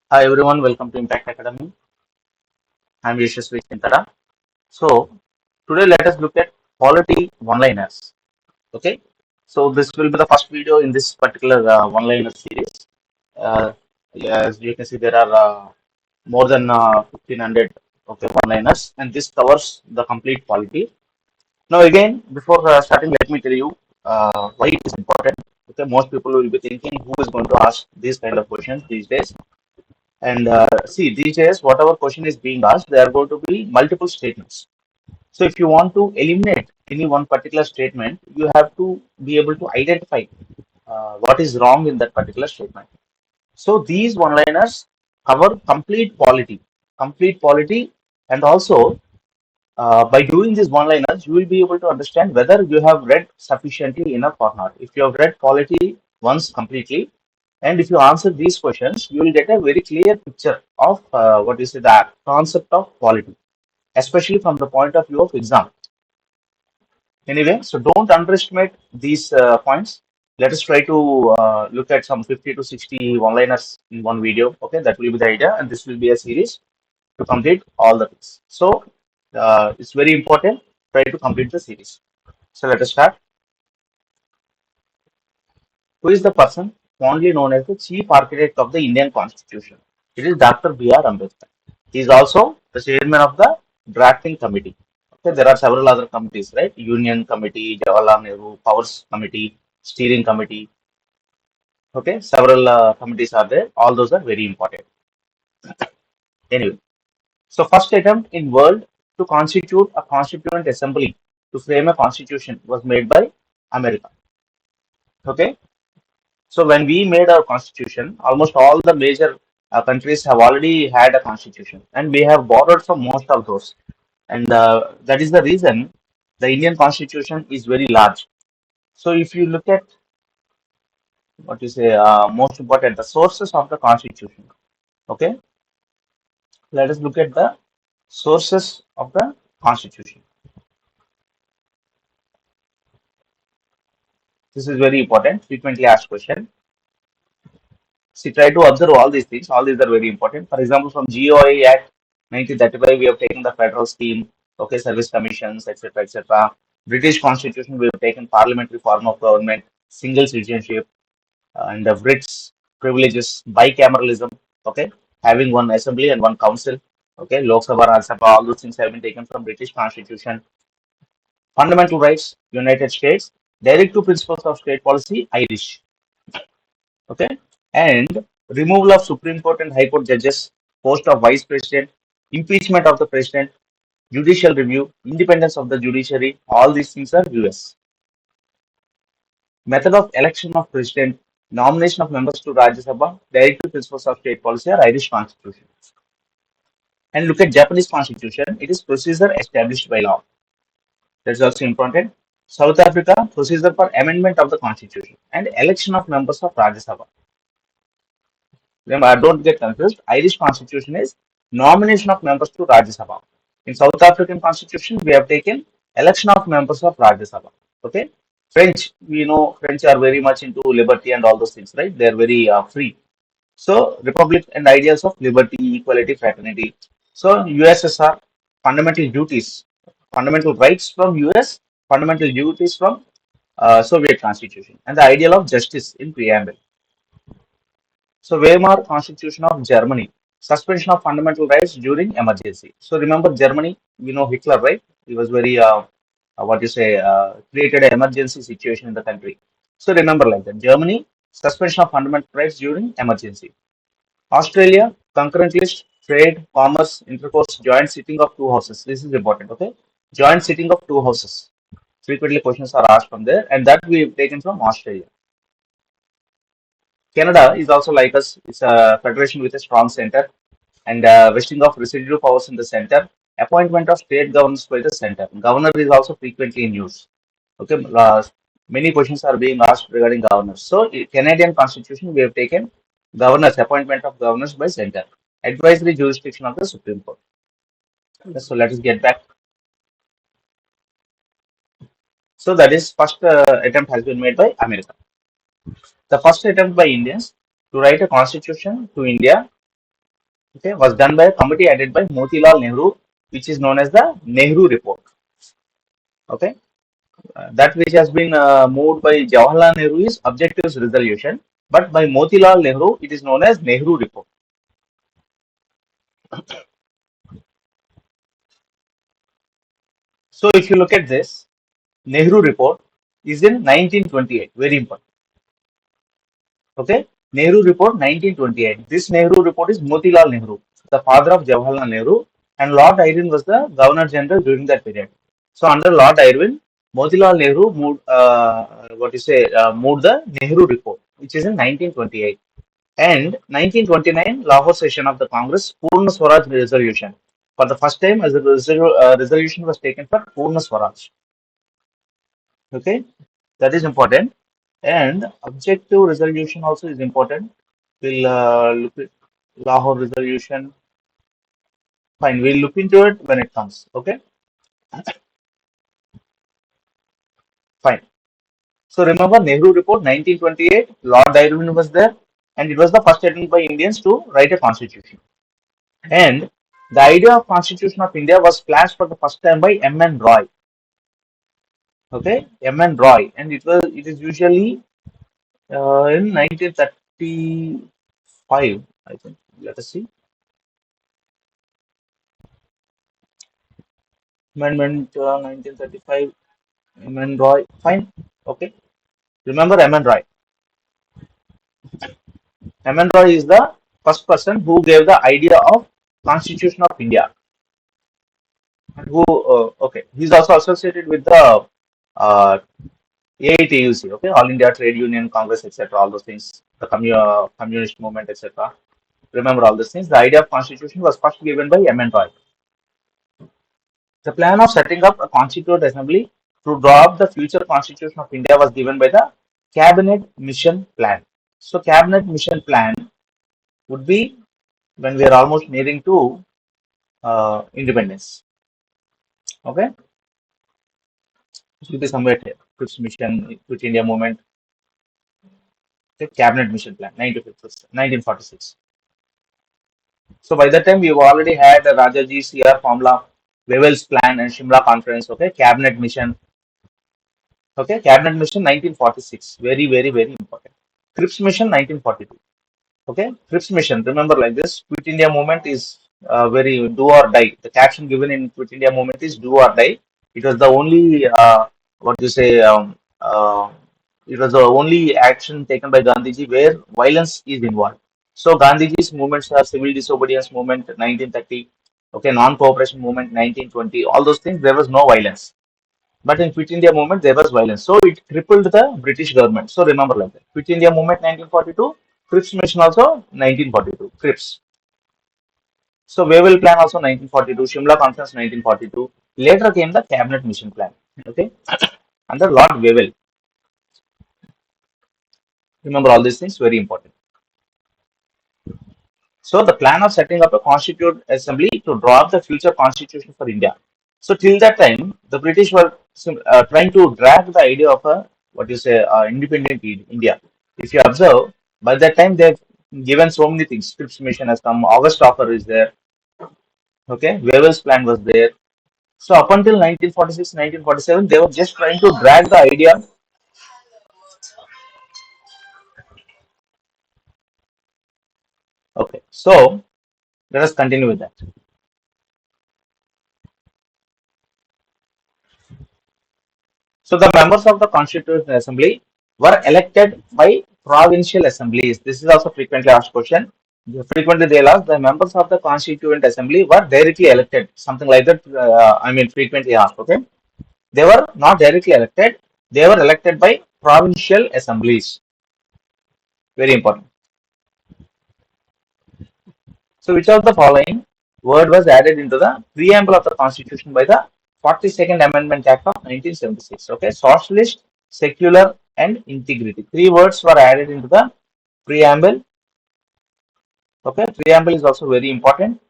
Hi everyone, welcome to Impact Academy. I'm Yashasvi Chintara. So today let us look at polity one-liners. Okay, so this will be the first video in this particular one-liner series. Uh, yeah, as you can see, there are more than 1500 one-liners, and this covers the complete polity. Now again, before starting, let me tell you why it is important. Okay, most people will be thinking who is going to ask these kind of questions these days. And see, these days, whatever question is being asked, there are going to be multiple statements. So if you want to eliminate any one particular statement, you have to be able to identify what is wrong in that particular statement. So these one-liners cover complete polity, and also by doing these one-liners, you will be able to understand whether you have read sufficiently enough or not. If you have read polity once completely, and if you answer these questions, you will get a very clear picture of what is the concept of polity, especially from the point of view of exam. Anyway, so don't underestimate these points. Let us try to look at some 50 to 60 one-liners in one video. Okay, that will be the idea, and this will be a series to complete all the things. So it's very important. Try to complete the series. So let us start. Who is the person fondly known as the chief architect of the Indian Constitution? It is Dr. B.R. Ambedkar. He is also the chairman of the drafting committee. Okay, there are several other committees, right? Union Committee, Jawaharlal Nehru, Powers Committee, Steering Committee. Okay, several committees are there. All those are very important. Anyway, so first attempt in world to constitute a constituent assembly to frame a constitution was made by America. Okay, so when we made our constitution, almost all the major countries have already had a constitution, and we have borrowed from most of those. And that is the reason the Indian constitution is very large. So if you look at what you say, most important, the sources of the constitution. Okay, let us look at the sources of the constitution. This is very important, frequently asked question. See, try to observe all these things. All these are very important. For example, from GOI Act 1935, we have taken the federal scheme, okay, service commissions, etc., etc. British Constitution, we have taken parliamentary form of government, single citizenship, and the writs, privileges, bicameralism, okay, having one assembly and one council, okay, Lok Sabha, Rajya Sabha, all those things have been taken from British Constitution. Fundamental rights, United States, directive principles of state policy, Irish. Okay, and removal of Supreme Court and High Court judges, post of vice president, impeachment of the president, judicial review, independence of the judiciary, all these things are US. Method of election of president, nomination of members to Rajya Sabha, directive principles of state policy are Irish constitution. And look at Japanese constitution, it is procedure established by law. That's also important. South Africa, procedure for amendment of the constitution and election of members of Rajya Sabha. Remember, don't get confused. Irish constitution is nomination of members to Rajya Sabha. In South African constitution, we have taken election of members of Rajya Sabha. Okay. French, we know French are very much into liberty and all those things, right? They are very free. So, republic and ideals of liberty, equality, fraternity. So, USSR, fundamental duties, fundamental rights from US, fundamental duties from Soviet constitution, and the ideal of justice in preamble. So Weimar Constitution of Germany, suspension of fundamental rights during emergency. So remember Germany, you know Hitler, right? He was very, what you say, created an emergency situation in the country. So remember like that. Germany, suspension of fundamental rights during emergency. Australia, concurrent list, trade, commerce, intercourse, joint sitting of two houses. This is important, okay? Joint sitting of two houses. Frequently questions are asked from there, and that we have taken from Australia. Canada is also like us. It's a federation with a strong center and vesting of residual powers in the center. Appointment of state governors by the center. Governor is also frequently in use. Okay, many questions are being asked regarding governors. So, in Canadian Constitution, we have taken governors, appointment of governors by center. Advisory jurisdiction of the Supreme Court. So, let us get back. So, that is first attempt has been made by America. The first attempt by Indians to write a constitution to India okay, was done by a committee headed by Motilal Nehru, which is known as the Nehru Report. Okay, that which has been moved by Jawaharlal Nehru is Objectives Resolution, but by Motilal Nehru it is known as Nehru Report. So if you look at this, Nehru Report is in 1928. Very important. Okay, Nehru Report 1928. This Nehru Report is Motilal Nehru, the father of Jawaharlal Nehru, and Lord Irwin was the Governor General during that period. So under Lord Irwin, Motilal Nehru moved, moved the Nehru Report, which is in 1928. And 1929 Lahore session of the Congress, Purna Swaraj resolution. For the first time, as a resolution was taken for Purna Swaraj. Okay, that is important. And objective resolution also is important. We'll look at Lahore resolution. Fine, we'll look into it when it comes. Okay, fine. So remember Nehru Report 1928, Lord Irwin was there, and it was the first attempt by Indians to write a constitution. And the idea of Constitution of India was flashed for the first time by M.N. Roy. Okay, M.N. Roy, and it is usually in 1935, I think. Let us see. Amendment 1935, M.N. Roy. Fine. Okay. Remember M.N. Roy. M.N. Roy is the first person who gave the idea of Constitution of India. Who, okay. He's also associated with the AITUC, okay, All India Trade Union Congress, etc. All those things, the communist movement, etc. Remember all these things. The idea of constitution was first given by M.N. Roy. The plan of setting up a constituent assembly to draw up the future constitution of India was given by the cabinet mission plan. So cabinet mission plan would be when we are almost nearing to independence. Okay, it will be somewhere here. Quit mission, quit India movement. The cabinet mission plan, 1946. So by that time, we've already had the Rajaji CR formula, Wavell's plan, and Shimla conference. Okay, cabinet mission. Okay, cabinet mission 1946. Very, very, very important. Cripps mission 1942. Okay, Cripps mission. Remember like this: Quit India movement is very do or die. The caption given in Quit India movement is do or die. It was the only what you say. It was the only action taken by Gandhiji where violence is involved. So Gandhiji's movements are civil disobedience movement 1930, okay, non-cooperation movement 1920, all those things, there was no violence. But in Quit India movement, there was violence. So it crippled the British government. So remember like that. Quit India movement 1942, Cripps mission also 1942, Cripps. So Wavell plan also 1942, Shimla conference 1942. Later came the cabinet mission plan, okay, under Lord Wavell. Remember all these things, very important. So the plan of setting up a constituent assembly to draw up the future constitution for India. So till that time, the British were trying to drag the idea of a what you say independent India. If you observe, by that time they've given so many things. Cripps mission has come, August offer is there. Okay, Wavell's plan was there. So up until 1946, 1947, they were just trying to drag the idea. Okay, so let us continue with that. So the members of the Constituent Assembly were elected by provincial assemblies. This is also frequently asked question. Frequently they'll ask the members of the Constituent Assembly were directly elected. Something like that. Frequently asked. Okay, they were not directly elected. They were elected by provincial assemblies. Very important. So which of the following word was added into the preamble of the Constitution by the 42nd Amendment Act of 1976? Okay, socialist, secular, and integrity. Three words were added into the preamble. Okay, preamble is also very important.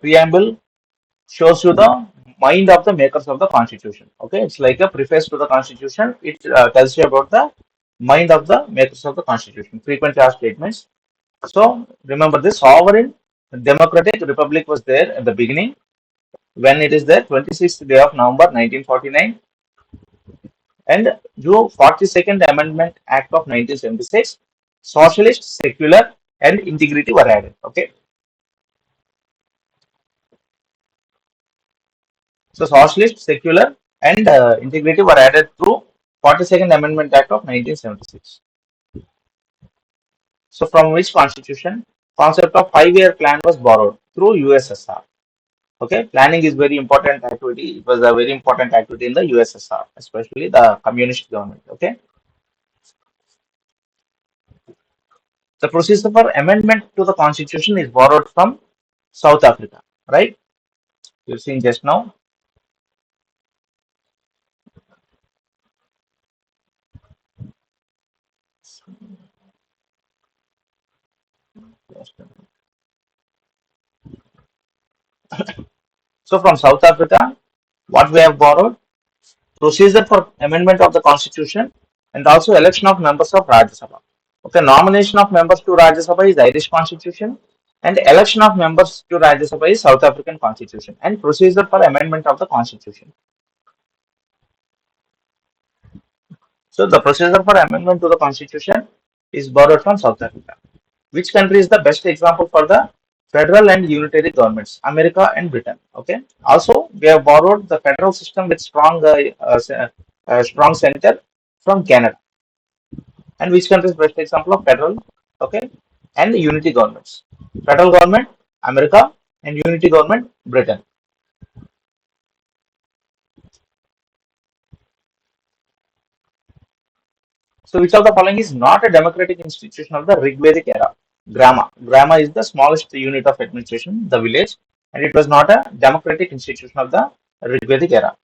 Preamble shows you the mind of the makers of the Constitution. Okay, it's like a preface to the Constitution. It tells you about the mind of the makers of the Constitution. Frequently asked statements. So remember, this sovereign democratic republic was there at the beginning when it is the 26th day of November 1949, and through 42nd Amendment Act of 1976, socialist, secular, and integrity were added. Okay, so socialist, secular, and integrity were added through 42nd Amendment Act of 1976. So from which constitution? Concept of 5-year plan was borrowed through USSR. Okay, planning is very important activity. It was a very important activity in the USSR, especially the communist government. Okay, the procedure for amendment to the constitution is borrowed from South Africa, right? You've seen just now. So from South Africa, what we have borrowed? Procedure for amendment of the constitution and also election of members of Rajya Sabha. Okay, nomination of members to Rajya Sabha is Irish constitution, and election of members to Rajya Sabha is South African constitution, and procedure for amendment of the constitution. So the procedure for amendment to the constitution is borrowed from South Africa. Which country is the best example for the federal and unitary governments? America and Britain. Okay. Also, we have borrowed the federal system with strong center from Canada. And which country is best example of federal? Okay, and the unity governments. Federal government, America, and unity government, Britain. So, which of the following is not a democratic institution of the Rigvedic era? Grama. Grama is the smallest unit of administration, the village, and it was not a democratic institution of the Rigvedic era.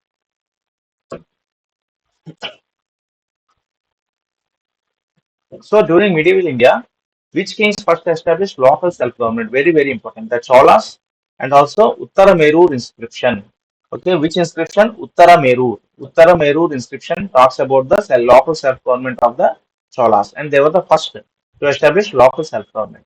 So, during medieval India, which kings first established local self-government? Very, very important. The Cholas and also Uttara Merur inscription. Okay, which inscription? Uttara Merur. Uttara Merur inscription talks about the local self-government of the Cholas, and they were the first to establish local self-government.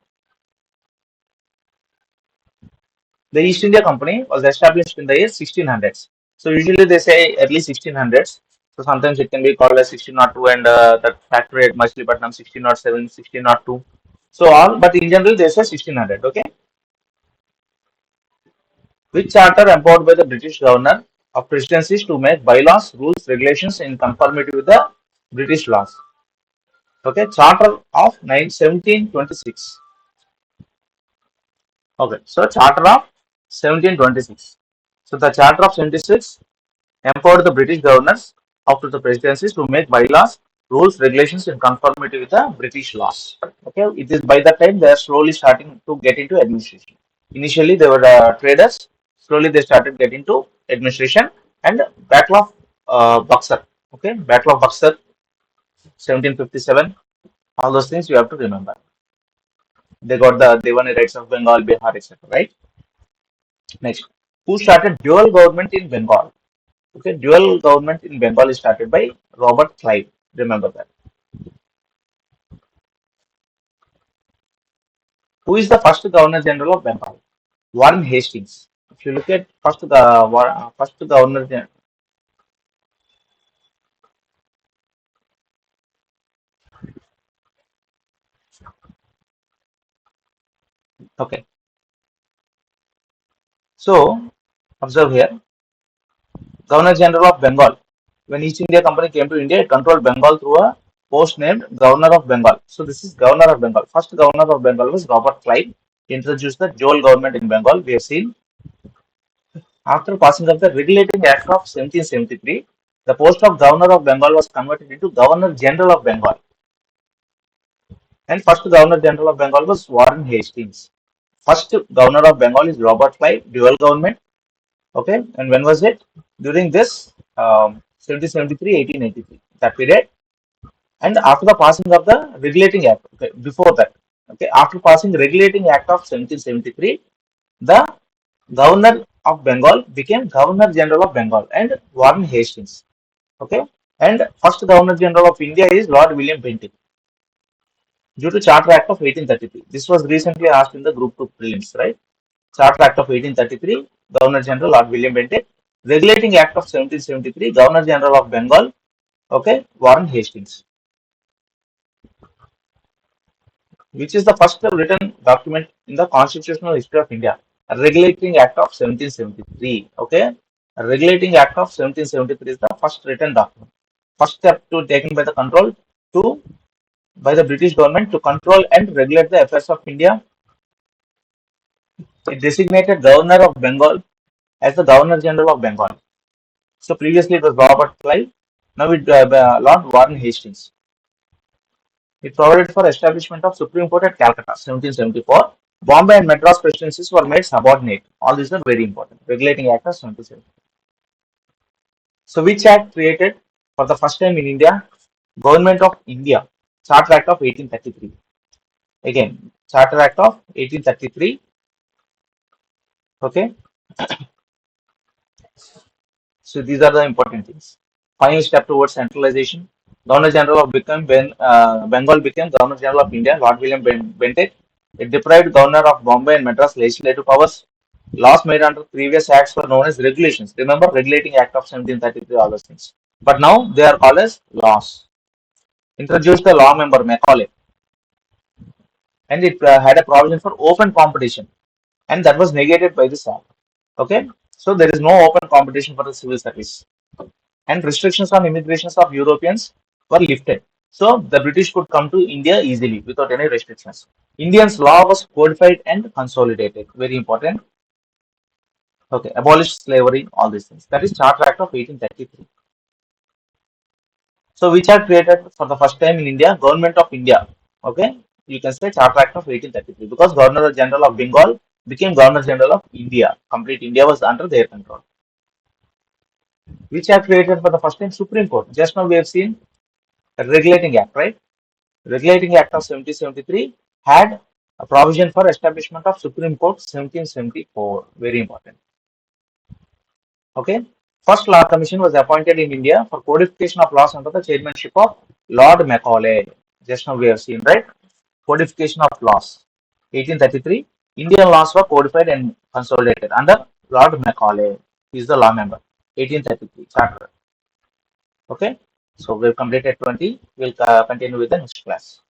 The East India Company was established in the year 1600s. So usually they say early 1600s. So sometimes it can be called as 1602, and that factory at Machilipatnam 1607, 1602. So all, but in general they say 1600. Okay, which charter empowered by the British governor of presidencies to make bylaws, rules, regulations in conformity with the British laws. Okay, Charter of 1726. Okay, so Charter of 1726. So the Charter of 76 empowered the British governors after the presidencies to make bylaws, rules, regulations in conformity with the British laws. Okay, it is by that time they are slowly starting to get into administration. Initially, they were traders. Slowly, they started getting to administration. And Battle of Buxar. Okay, Battle of Buxar, 1757. All those things you have to remember. They got the Devani rights of Bengal, Bihar, etc. Right. Next, who started dual government in Bengal? Okay, dual government in Bengal is started by Robert Clive. Remember that. Who is the first Governor General of Bengal? Warren Hastings. If you look at first Governor General, okay. So observe here, Governor General of Bengal. When East India Company came to India, it controlled Bengal through a post named Governor of Bengal. So this is Governor of Bengal. First Governor of Bengal was Robert Clive. He introduced the dual government in Bengal. We have seen after passing of the Regulating Act of 1773, the post of Governor of Bengal was converted into Governor General of Bengal. And first Governor General of Bengal was Warren Hastings. First Governor of Bengal is Robert Clive, dual government. Okay, and when was it? During this 1773, 1883, that period. And after the passing of the Regulating Act, okay, before that, okay, after passing the Regulating Act of 1773, the Governor of Bengal became Governor General of Bengal and Warren Hastings. Okay, and first Governor General of India is Lord William Bentinck. due to Charter Act of 1833. This was recently asked in the Group 2 prelims, right? Charter Act of 1833, Governor General Lord William Bentinck. Regulating Act of 1773, Governor General of Bengal, okay, Warren Hastings. Which is the first written document in the constitutional history of India? A Regulating Act of 1773, okay? A Regulating Act of 1773 is the first written document. First step to taken by the control to by the British government to control and regulate the affairs of India. It designated Governor of Bengal as the Governor General of Bengal. So previously it was Robert Clive, now it Lord Warren Hastings. It provided for establishment of Supreme Court at Calcutta, 1774. Bombay and Madras presidencies were made subordinate. All these are very important. Regulating Act of 1774. So which act created for the first time in India? Government of India. Charter Act of 1833. Again, Charter Act of 1833. Okay. So these are the important things. Final step towards centralization. Governor General of Bengal became Governor General of India, Lord William Bentinck. It deprived Governor of Bombay and Madras legislative powers. Laws made under previous acts were known as regulations. Remember, Regulating Act of 1733, all those things. But now they are called as laws. Introduced the law member Macaulay, and it had a provision for open competition, and that was negated by this act. Okay, so there is no open competition for the civil service, and restrictions on immigrations of Europeans were lifted. So the British could come to India easily without any restrictions. Indians' law was codified and consolidated. Very important. Okay, abolished slavery, all these things. That is Charter Act of 1833. So which are created for the first time in India? Government of India. Okay, you can say Charter Act of 1833 because Governor General of Bengal became Governor General of India. Complete India was under their control. Which are created for the first time? Supreme Court. Just now we have seen a Regulating Act, right? Regulating Act of 1773 had a provision for establishment of Supreme Court 1774. Very important. Okay. First Law Commission was appointed in India for codification of laws under the chairmanship of Lord Macaulay. Just now we have seen, right? Codification of laws. 1833. Indian laws were codified and consolidated under Lord Macaulay. He is the law member. 1833 charter. Okay. So we've completed 20. We'll continue with the next class.